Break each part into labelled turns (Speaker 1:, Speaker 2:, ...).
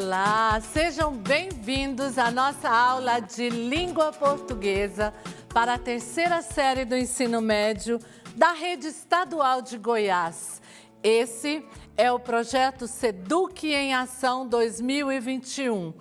Speaker 1: Olá, sejam bem-vindos à nossa aula de língua portuguesa para a terceira série do ensino médio da Rede Estadual de Goiás. Esse é o projeto Seduc em Ação 2021.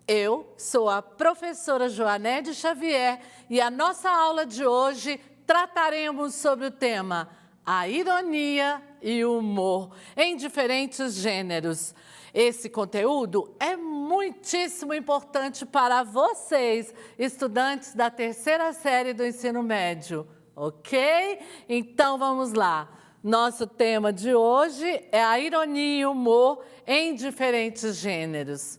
Speaker 1: Eu sou a professora Joanete Xavier e a nossa aula de hoje trataremos sobre o tema a ironia e o humor em diferentes gêneros. Esse conteúdo é muitíssimo importante para vocês, estudantes da terceira série do ensino médio, ok? Então vamos lá. Nosso tema de hoje é a ironia e o humor em diferentes gêneros.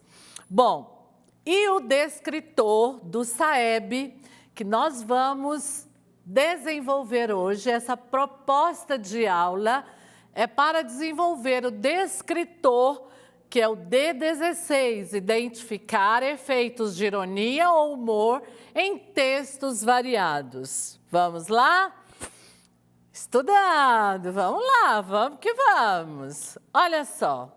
Speaker 1: Bom, e o descritor do SAEB, que nós vamos desenvolver hoje, essa proposta de aula é para desenvolver o descritor, que é o D16, identificar efeitos de ironia ou humor em textos variados. Vamos lá? Estudando, vamos lá, vamos que vamos. Olha só,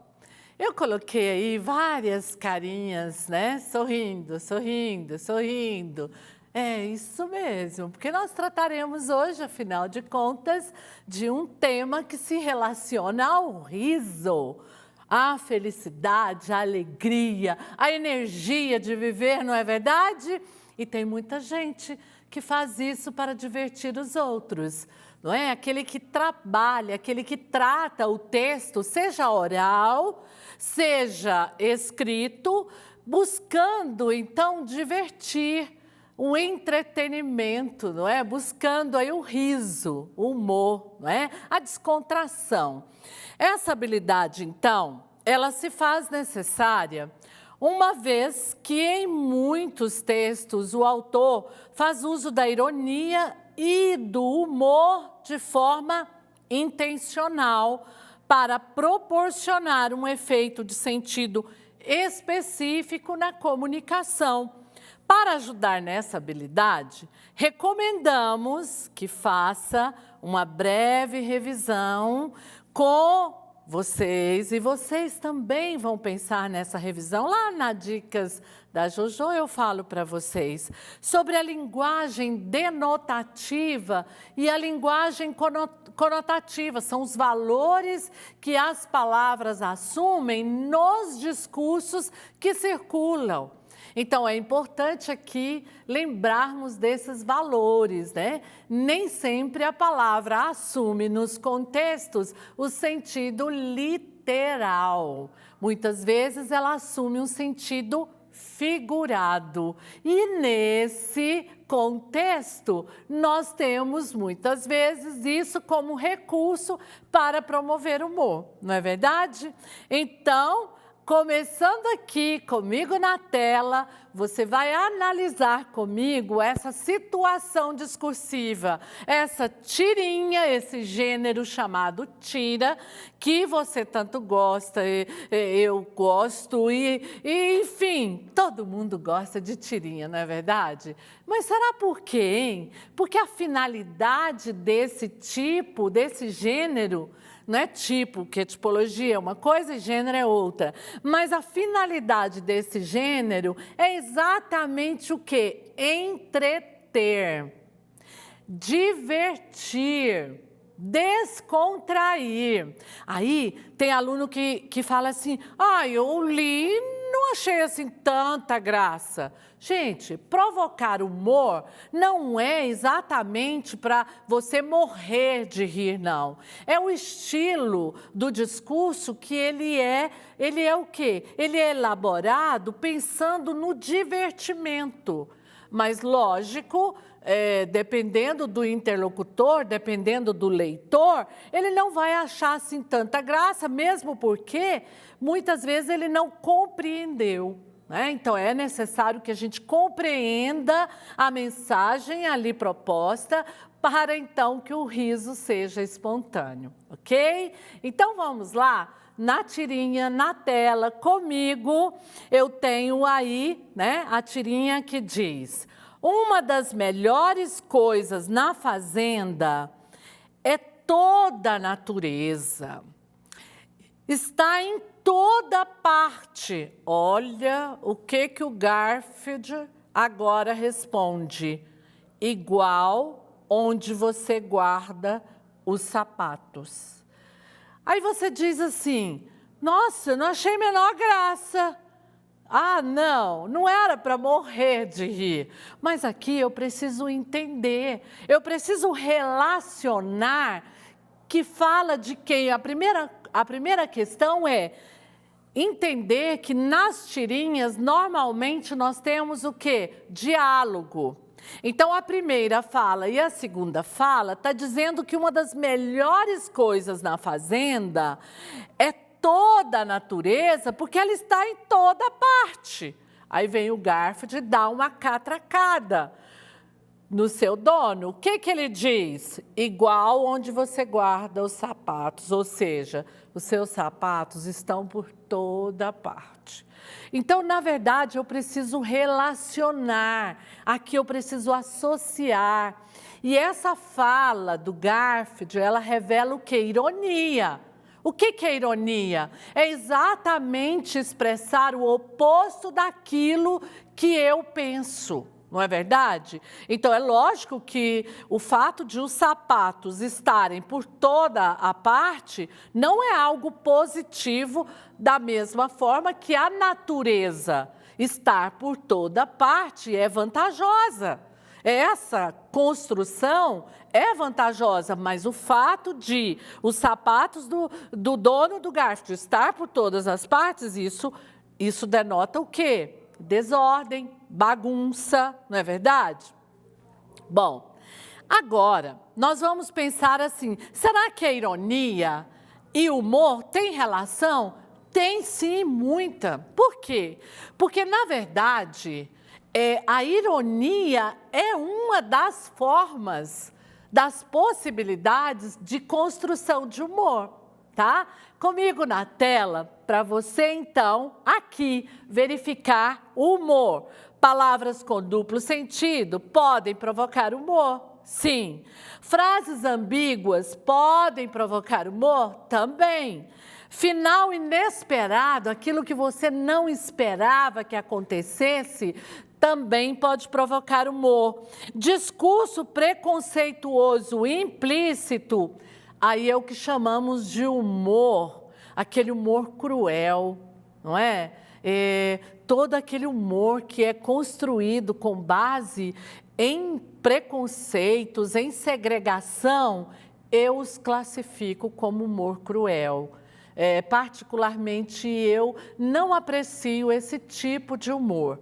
Speaker 1: eu coloquei aí várias carinhas, né? Sorrindo, sorrindo, sorrindo. É isso mesmo, porque nós trataremos hoje, afinal de contas, de um tema que se relaciona ao riso, à felicidade, à alegria, à energia de viver, não é verdade? E tem muita gente que faz isso para divertir os outros, não é? Aquele que trabalha, aquele que trata o texto, seja oral, seja escrito, buscando então divertir, um entretenimento, não é? Buscando aí o riso, o humor, não é? A descontração. Essa habilidade, então, ela se faz necessária uma vez que em muitos textos o autor faz uso da ironia e do humor de forma intencional para proporcionar um efeito de sentido específico na comunicação. Para ajudar nessa habilidade, recomendamos que faça uma breve revisão com vocês e vocês também vão pensar nessa revisão. Lá na Dicas da Jojo eu falo para vocês sobre a linguagem denotativa e a linguagem conotativa. São os valores que as palavras assumem nos discursos que circulam. Então, é importante aqui lembrarmos desses valores, né? Nem sempre a palavra assume nos contextos o sentido literal. Muitas vezes ela assume um sentido figurado. E nesse contexto, nós temos muitas vezes isso como recurso para promover o humor, não é verdade? Então, começando aqui comigo na tela, você vai analisar comigo essa situação discursiva, essa tirinha, esse gênero chamado tira, que você tanto gosta, eu gosto e enfim, todo mundo gosta de tirinha, não é verdade? Mas será por quê, hein? Porque a finalidade desse tipo, desse gênero, não é tipo, que tipologia é uma coisa e gênero é outra. Mas a finalidade desse gênero é exatamente o quê? Entreter, divertir, descontrair. Aí tem aluno que fala assim, eu li, não achei assim tanta graça. Gente, provocar humor não é exatamente para você morrer de rir, não. É o estilo do discurso que ele é o quê? Ele é elaborado pensando no divertimento. Mas, lógico, dependendo do interlocutor, dependendo do leitor, ele não vai achar assim tanta graça, mesmo porque muitas vezes ele não compreendeu. Então, é necessário que a gente compreenda a mensagem ali proposta para, então, que o riso seja espontâneo, ok? Então, vamos lá? Na tirinha, na tela, comigo, eu tenho aí, né, a tirinha que diz: uma das melhores coisas na fazenda é toda a natureza. Está em toda parte. Olha o que o Garfield agora responde. Igual onde você guarda os sapatos. Aí você diz assim, nossa, eu não achei a menor graça. Ah, não era para morrer de rir. Mas aqui eu preciso entender, eu preciso relacionar que fala de quem? A primeira questão é entender que nas tirinhas, normalmente, nós temos o quê? Diálogo. Então, a primeira fala e a segunda fala está dizendo que uma das melhores coisas na fazenda é toda a natureza, porque ela está em toda parte. Aí vem o Garfield e dá uma catracada no seu dono. O que ele diz? Igual onde você guarda os sapatos, ou seja, os seus sapatos estão por toda parte. Então, na verdade, eu preciso relacionar, aqui eu preciso associar. E essa fala do Garfield, ela revela o quê? Ironia. O que é ironia? É exatamente expressar o oposto daquilo que eu penso. Não é verdade? Então, é lógico que o fato de os sapatos estarem por toda a parte não é algo positivo, da mesma forma que a natureza estar por toda parte é vantajosa. Essa construção é vantajosa, mas o fato de os sapatos do dono do Garfield estar por todas as partes, isso denota o quê? Desordem, bagunça, não é verdade? Bom, agora nós vamos pensar assim, será que a ironia e o humor têm relação? Tem sim, muita. Por quê? Porque, na verdade, a ironia é uma das formas, das possibilidades de construção de humor, tá? Comigo na tela, para você, então, aqui, verificar o humor. Palavras com duplo sentido podem provocar humor? Sim. Frases ambíguas podem provocar humor? Também. Final inesperado, aquilo que você não esperava que acontecesse, também pode provocar humor. Discurso preconceituoso implícito, aí é o que chamamos de humor, aquele humor cruel, não é? Todo aquele humor que é construído com base em preconceitos, em segregação, eu os classifico como humor cruel. Particularmente, eu não aprecio esse tipo de humor.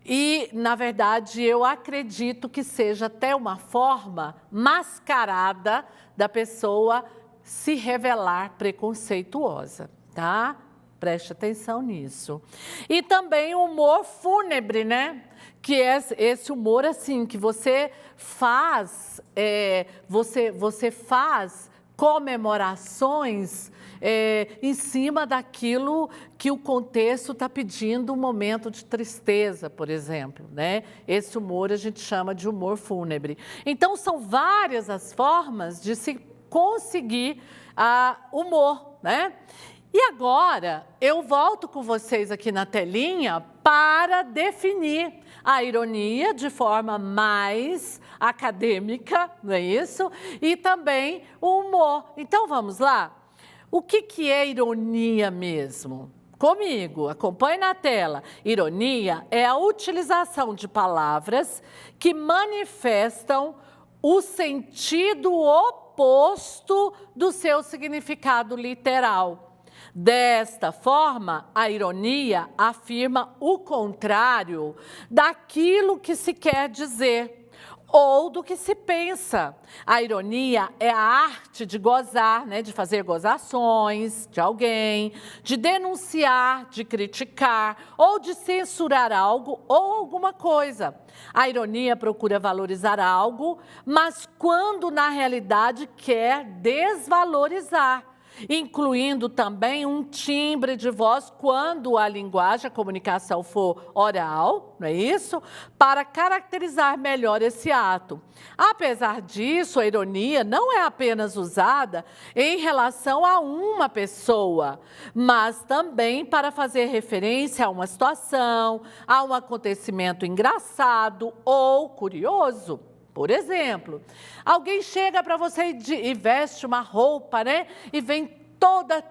Speaker 1: E, na verdade, eu acredito que seja até uma forma mascarada da pessoa se revelar preconceituosa, tá? Preste atenção nisso. E também o humor fúnebre, né? Que é esse humor, assim, que você faz, você faz comemorações em cima daquilo que o contexto está pedindo, um momento de tristeza, por exemplo, né? Esse humor a gente chama de humor fúnebre. Então, são várias as formas de se conseguir humor, né? E agora, eu volto com vocês aqui na telinha para definir a ironia de forma mais acadêmica, não é isso? E também o humor. Então, vamos lá? O que é ironia mesmo? Comigo, acompanhe na tela. Ironia é a utilização de palavras que manifestam o sentido oposto do seu significado literal. Desta forma, a ironia afirma o contrário daquilo que se quer dizer ou do que se pensa. A ironia é a arte de gozar, né, de fazer gozações de alguém, de denunciar, de criticar ou de censurar algo ou alguma coisa. A ironia procura valorizar algo, mas quando na realidade quer desvalorizar. incluindo também um timbre de voz quando a linguagem, a comunicação for oral, não é isso? Para caracterizar melhor esse ato. Apesar disso, a ironia não é apenas usada em relação a uma pessoa, mas também para fazer referência a uma situação, a um acontecimento engraçado ou curioso. Por exemplo, alguém chega para você e veste uma roupa, né? E vem toda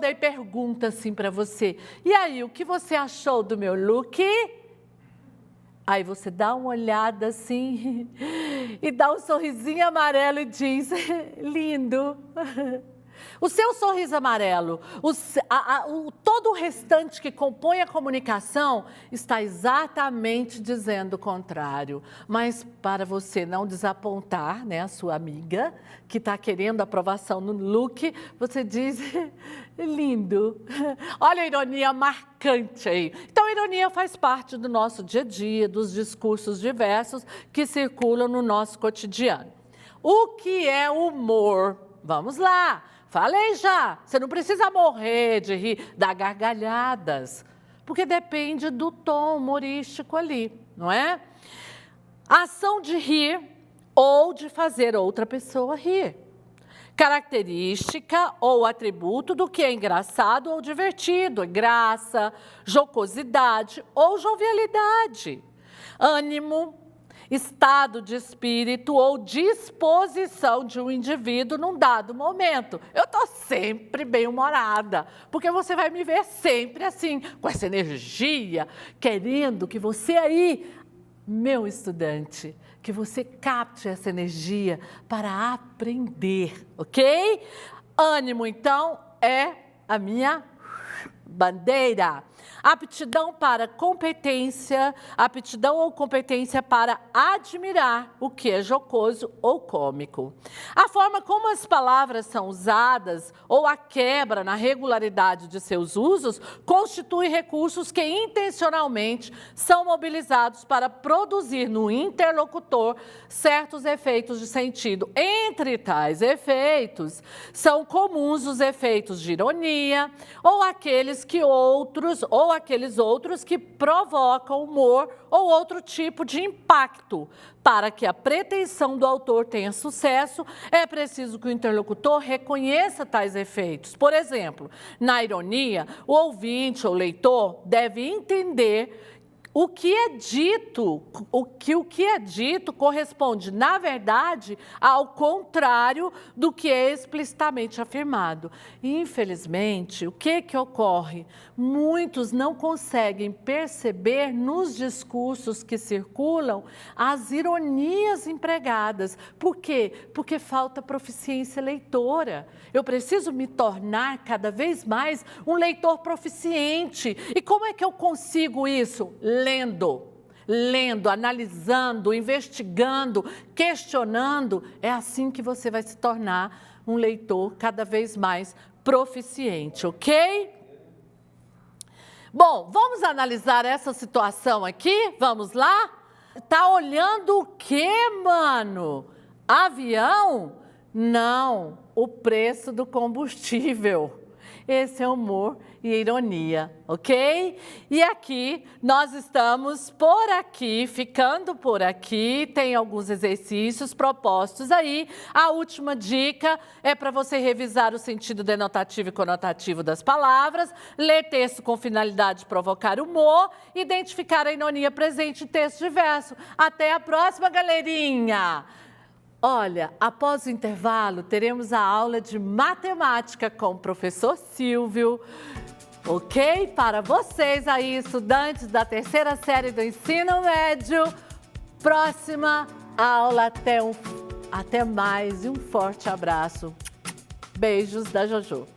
Speaker 1: e pergunta assim para você: e aí, o que você achou do meu look? Aí você dá uma olhada assim e dá um sorrisinho amarelo e diz: lindo. O seu sorriso amarelo, todo o restante que compõe a comunicação está exatamente dizendo o contrário. Mas para você não desapontar, né, a sua amiga que está querendo aprovação no look, você diz: lindo. Olha a ironia marcante aí. Então a ironia faz parte do nosso dia a dia, dos discursos diversos que circulam no nosso cotidiano. O que é humor? Vamos lá. Falei já, você não precisa morrer de rir, dar gargalhadas, porque depende do tom humorístico ali, não é? A ação de rir ou de fazer outra pessoa rir. Característica ou atributo do que é engraçado ou divertido, graça, jocosidade ou jovialidade. Ânimo, estado de espírito ou disposição de um indivíduo num dado momento. Eu estou sempre bem-humorada, porque você vai me ver sempre assim, com essa energia, querendo que você aí, meu estudante, que você capte essa energia para aprender, ok? Ânimo, então, é a minha bandeira. Aptidão para competência, aptidão ou competência para admirar o que é jocoso ou cômico. A forma como as palavras são usadas ou a quebra na regularidade de seus usos constitui recursos que intencionalmente são mobilizados para produzir no interlocutor certos efeitos de sentido. Entre tais efeitos, são comuns os efeitos de ironia ou aqueles outros que provocam humor ou outro tipo de impacto. Para que a pretensão do autor tenha sucesso, é preciso que o interlocutor reconheça tais efeitos. Por exemplo, na ironia, o ouvinte ou leitor deve entender o que é dito corresponde, na verdade, ao contrário do que é explicitamente afirmado. Infelizmente, o que ocorre? Muitos não conseguem perceber nos discursos que circulam as ironias empregadas. Por quê? Porque falta proficiência leitora. Eu preciso me tornar cada vez mais um leitor proficiente. E como é que eu consigo isso? Lendo, analisando, investigando, questionando. É assim que você vai se tornar um leitor cada vez mais proficiente, ok? Bom, vamos analisar essa situação aqui? Vamos lá? Tá olhando o quê, mano? Avião? Não, o preço do combustível. Esse é humor e ironia, ok? E aqui, nós estamos por aqui, ficando por aqui, tem alguns exercícios propostos aí. A última dica é para você revisar o sentido denotativo e conotativo das palavras, ler texto com finalidade de provocar humor, identificar a ironia presente em texto diverso. Até a próxima, galerinha! Olha, após o intervalo, teremos a aula de matemática com o professor Silvio, ok? Para vocês aí, estudantes da terceira série do ensino médio, próxima aula, até mais e um forte abraço. Beijos da Jojo.